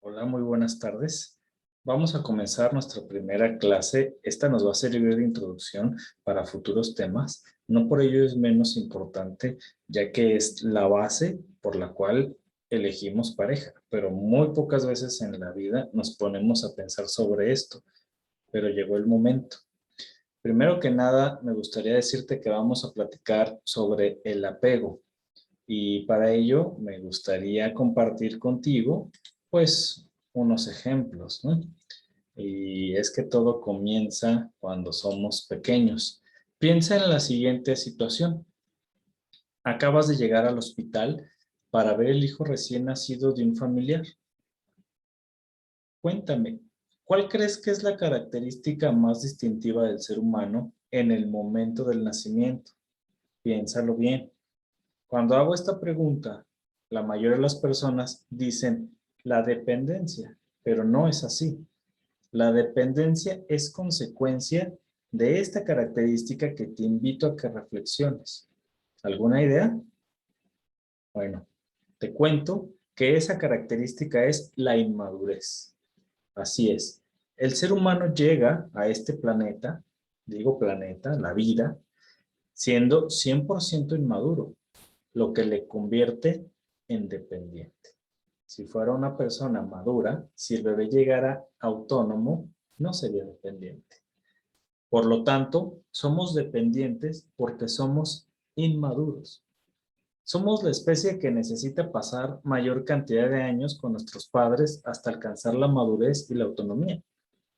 Hola, muy buenas tardes. Vamos a comenzar nuestra primera clase. Esta nos va a servir de introducción para futuros temas. No por ello es menos importante, ya que es la base por la cual elegimos pareja. Pero muy pocas veces en la vida nos ponemos a pensar sobre esto. Pero llegó el momento. Primero que nada, me gustaría decirte que vamos a platicar sobre el apego. Y para ello me gustaría compartir contigo, pues, unos ejemplos, ¿no? Y es que todo comienza cuando somos pequeños. Piensa en la siguiente situación. Acabas de llegar al hospital para ver el hijo recién nacido de un familiar. Cuéntame, ¿cuál crees que es la característica más distintiva del ser humano en el momento del nacimiento? Piénsalo bien. Cuando hago esta pregunta, la mayoría de las personas dicen la dependencia, pero no es así. La dependencia es consecuencia de esta característica que te invito a que reflexiones. ¿Alguna idea? Bueno, te cuento que esa característica es la inmadurez. Así es. El ser humano llega a este planeta, digo planeta, la vida, siendo 100% inmaduro, lo que le convierte en dependiente. Si fuera una persona madura, si el bebé llegara autónomo, no sería dependiente. Por lo tanto, somos dependientes porque somos inmaduros. Somos la especie que necesita pasar mayor cantidad de años con nuestros padres hasta alcanzar la madurez y la autonomía.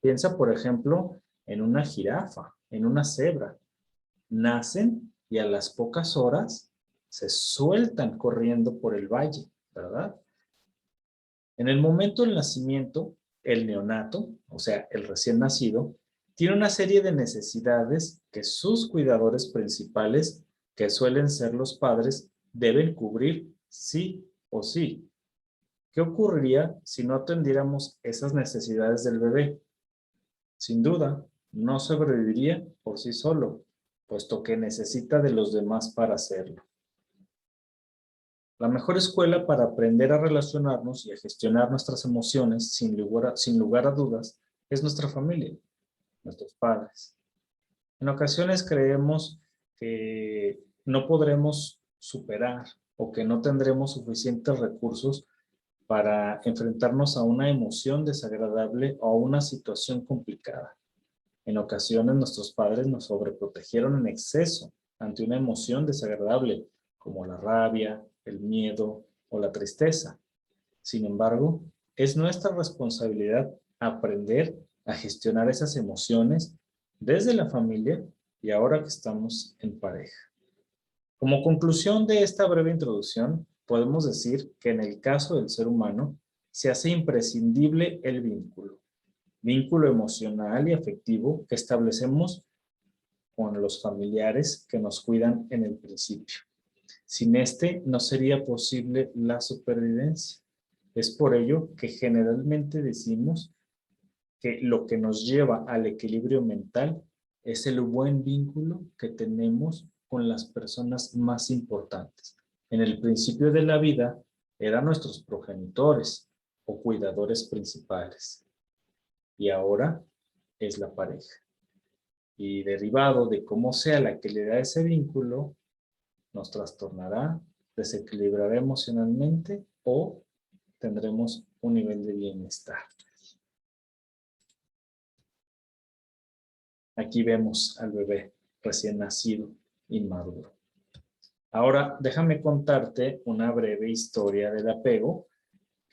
Piensa, por ejemplo, en una jirafa, en una cebra. Nacen y a las pocas horas se sueltan corriendo por el valle, ¿verdad? En el momento del nacimiento, el neonato, o sea, el recién nacido, tiene una serie de necesidades que sus cuidadores principales, que suelen ser los padres, deben cubrir sí o sí. ¿Qué ocurriría si no atendiéramos esas necesidades del bebé? Sin duda, no sobreviviría por sí solo, puesto que necesita de los demás para hacerlo. La mejor escuela para aprender a relacionarnos y a gestionar nuestras emociones sin lugar a dudas es nuestra familia, nuestros padres. En ocasiones creemos que no podremos superar o que no tendremos suficientes recursos para enfrentarnos a una emoción desagradable o a una situación complicada. En ocasiones nuestros padres nos sobreprotegieron en exceso ante una emoción desagradable, como la rabia, el miedo o la tristeza. Sin embargo, es nuestra responsabilidad aprender a gestionar esas emociones desde la familia y ahora que estamos en pareja. Como conclusión de esta breve introducción, podemos decir que en el caso del ser humano se hace imprescindible el vínculo emocional y afectivo que establecemos con los familiares que nos cuidan en el principio. Sin este no sería posible la supervivencia. Es por ello que generalmente decimos que lo que nos lleva al equilibrio mental es el buen vínculo que tenemos con las personas más importantes. En el principio de la vida eran nuestros progenitores o cuidadores principales y ahora es la pareja. Y derivado de cómo sea la que le da ese vínculo, nos trastornará, desequilibrará emocionalmente o tendremos un nivel de bienestar. Aquí vemos al bebé recién nacido, inmaduro. Ahora, déjame contarte una breve historia del apego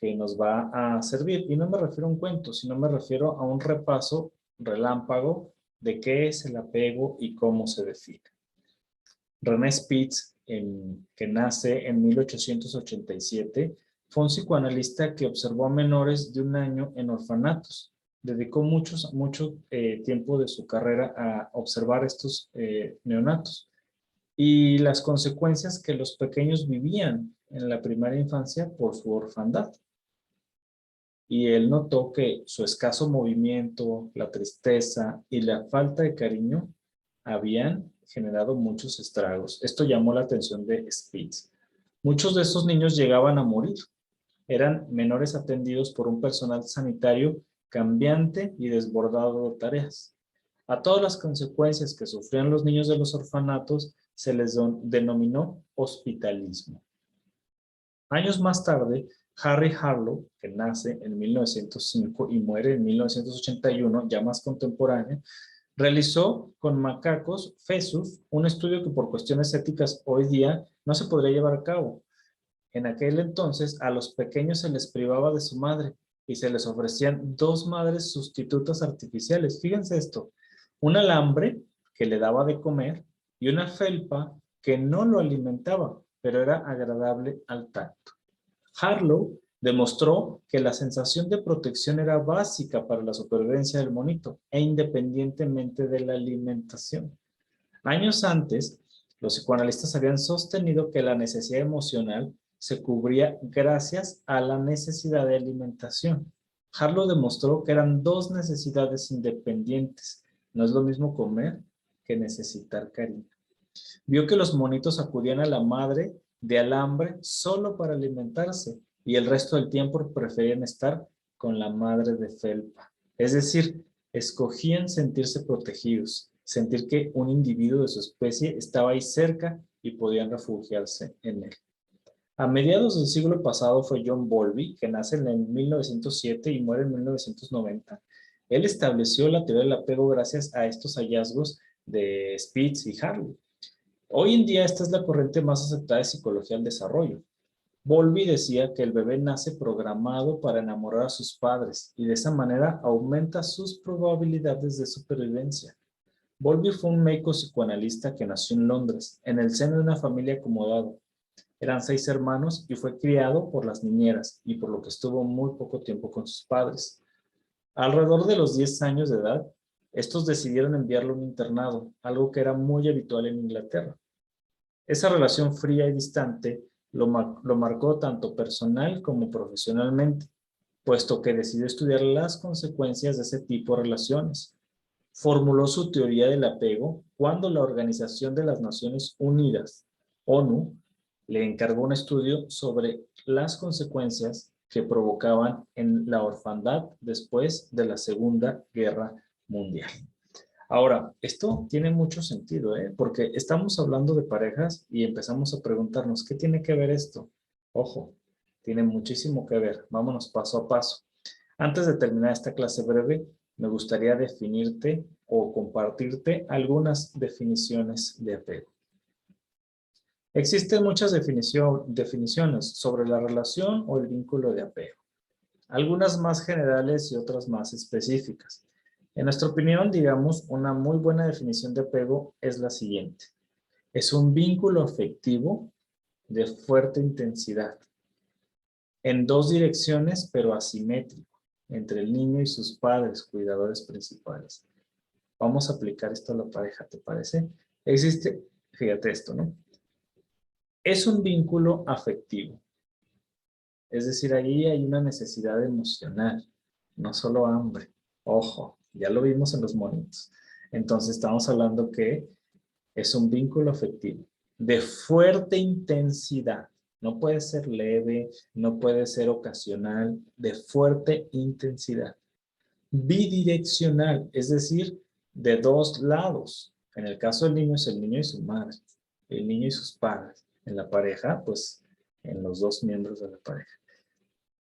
que nos va a servir. Y no me refiero a un cuento, sino me refiero a un repaso relámpago de qué es el apego y cómo se define. René Spitz, que nace en 1887, fue un psicoanalista que observó a menores de 1 año en orfanatos. Dedicó mucho tiempo de su carrera a observar estos neonatos y las consecuencias que los pequeños vivían en la primera infancia por su orfandad. Y él notó que su escaso movimiento, la tristeza y la falta de cariño habían generado muchos estragos. Esto llamó la atención de Spitz. Muchos de esos niños llegaban a morir Eran menores atendidos por un personal sanitario cambiante y desbordado de tareas. A todas las consecuencias que sufrían los niños de los orfanatos se les denominó hospitalismo. Años más tarde, Harry Harlow, que nace en 1905 y muere en 1981, ya más contemporáneo, realizó con macacos fesus un estudio que por cuestiones éticas hoy día no se podría llevar a cabo. En aquel entonces a los pequeños se les privaba de su madre y se les ofrecían dos madres sustitutas artificiales. Fíjense esto, un alambre que le daba de comer y una felpa que no lo alimentaba, pero era agradable al tacto. Harlow demostró que la sensación de protección era básica para la supervivencia del monito e independientemente de la alimentación. Años antes, los psicoanalistas habían sostenido que la necesidad emocional se cubría gracias a la necesidad de alimentación. Harlow demostró que eran dos necesidades independientes. No es lo mismo comer que necesitar cariño. Vio que los monitos acudían a la madre de alambre solo para alimentarse y el resto del tiempo preferían estar con la madre de felpa. Es decir, escogían sentirse protegidos, sentir que un individuo de su especie estaba ahí cerca y podían refugiarse en él. A mediados del siglo pasado fue John Bowlby, que nace en 1907 y muere en 1990. Él estableció la teoría del apego gracias a estos hallazgos de Spitz y Harlow. Hoy en día esta es la corriente más aceptada de psicología del desarrollo. Bowlby decía que el bebé nace programado para enamorar a sus padres y de esa manera aumenta sus probabilidades de supervivencia. Bowlby fue un médico psicoanalista que nació en Londres, en el seno de una familia acomodada. Eran 6 hermanos y fue criado por las niñeras y por lo que estuvo muy poco tiempo con sus padres. Alrededor de los 10 años de edad, estos decidieron enviarlo a un internado, algo que era muy habitual en Inglaterra. Esa relación fría y distante lo marcó tanto personal como profesionalmente, puesto que decidió estudiar las consecuencias de ese tipo de relaciones. Formuló su teoría del apego cuando la Organización de las Naciones Unidas, ONU, le encargó un estudio sobre las consecuencias que provocaban en la orfandad después de la Segunda Guerra Mundial. Ahora, esto tiene mucho sentido, porque estamos hablando de parejas y empezamos a preguntarnos, ¿qué tiene que ver esto? Ojo, tiene muchísimo que ver. Vámonos paso a paso. Antes de terminar esta clase breve, me gustaría definirte o compartirte algunas definiciones de apego. Existen muchas definiciones sobre la relación o el vínculo de apego. Algunas más generales y otras más específicas. En nuestra opinión, digamos, una muy buena definición de apego es la siguiente. Es un vínculo afectivo de fuerte intensidad, en dos direcciones, pero asimétrico, entre el niño y sus padres, cuidadores principales. Vamos a aplicar esto a la pareja, ¿te parece? Existe, fíjate esto, ¿no? Es un vínculo afectivo. Es decir, ahí hay una necesidad emocional, no solo hambre. Ojo, ya lo vimos en los monitos. Entonces estamos hablando que es un vínculo afectivo de fuerte intensidad. No puede ser leve, no puede ser ocasional, de fuerte intensidad. Bidireccional, es decir, de dos lados. En el caso del niño es el niño y su madre, el niño y sus padres. En la pareja, pues en los dos miembros de la pareja.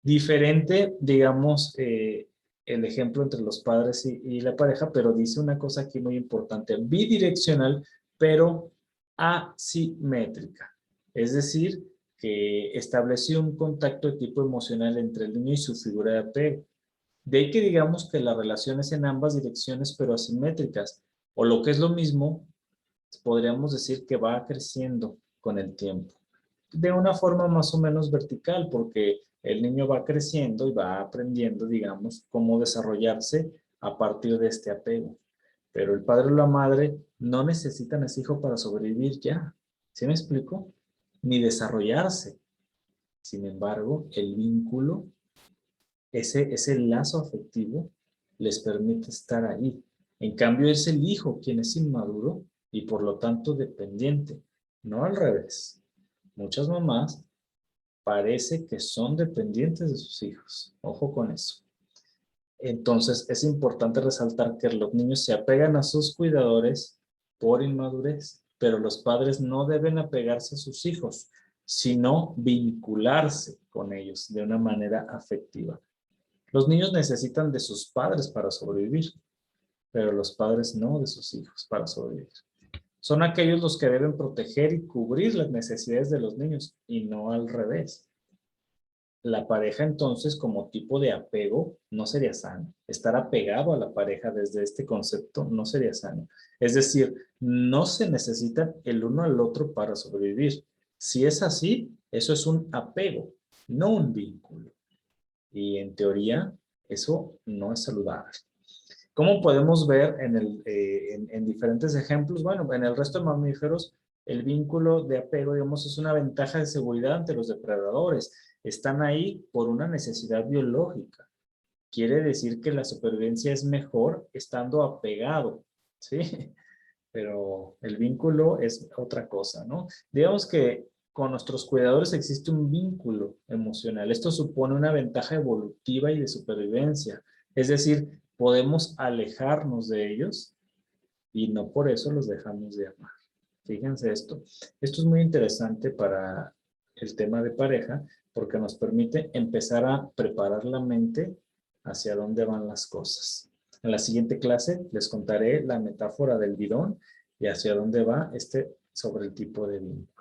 Diferente, digamos, el ejemplo entre los padres y la pareja, pero dice una cosa aquí muy importante, bidireccional, pero asimétrica. Es decir, que estableció un contacto de tipo emocional entre el niño y su figura de apego. De ahí que digamos que la relación es en ambas direcciones, pero asimétricas. O lo que es lo mismo, podríamos decir que va creciendo con el tiempo. De una forma más o menos vertical, porque el niño va creciendo y va aprendiendo, digamos, cómo desarrollarse a partir de este apego. Pero el padre o la madre no necesitan ese hijo para sobrevivir ya. ¿Sí me explico? Ni desarrollarse. Sin embargo, el vínculo, ese lazo afectivo, les permite estar ahí. En cambio, es el hijo quien es inmaduro y por lo tanto dependiente, no al revés. Muchas mamás parece que son dependientes de sus hijos. Ojo con eso. Entonces, es importante resaltar que los niños se apegan a sus cuidadores por inmadurez, pero los padres no deben apegarse a sus hijos, sino vincularse con ellos de una manera afectiva. Los niños necesitan de sus padres para sobrevivir, pero los padres no de sus hijos para sobrevivir. Son aquellos los que deben proteger y cubrir las necesidades de los niños y no al revés. La pareja entonces como tipo de apego no sería sano. Estar apegado a la pareja desde este concepto no sería sano. Es decir, no se necesitan el uno al otro para sobrevivir. Si es así, eso es un apego, no un vínculo. Y en teoría, eso no es saludable. ¿Cómo podemos ver en diferentes ejemplos? Bueno, en el resto de mamíferos, el vínculo de apego, digamos, es una ventaja de seguridad ante los depredadores. Están ahí por una necesidad biológica. Quiere decir que la supervivencia es mejor estando apegado, ¿sí? Pero el vínculo es otra cosa, ¿no? Digamos que con nuestros cuidadores existe un vínculo emocional. Esto supone una ventaja evolutiva y de supervivencia. Es decir, podemos alejarnos de ellos y no por eso los dejamos de amar. Fíjense esto. Esto es muy interesante para el tema de pareja porque nos permite empezar a preparar la mente hacia dónde van las cosas. En la siguiente clase les contaré la metáfora del bidón y hacia dónde va sobre el tipo de vínculo.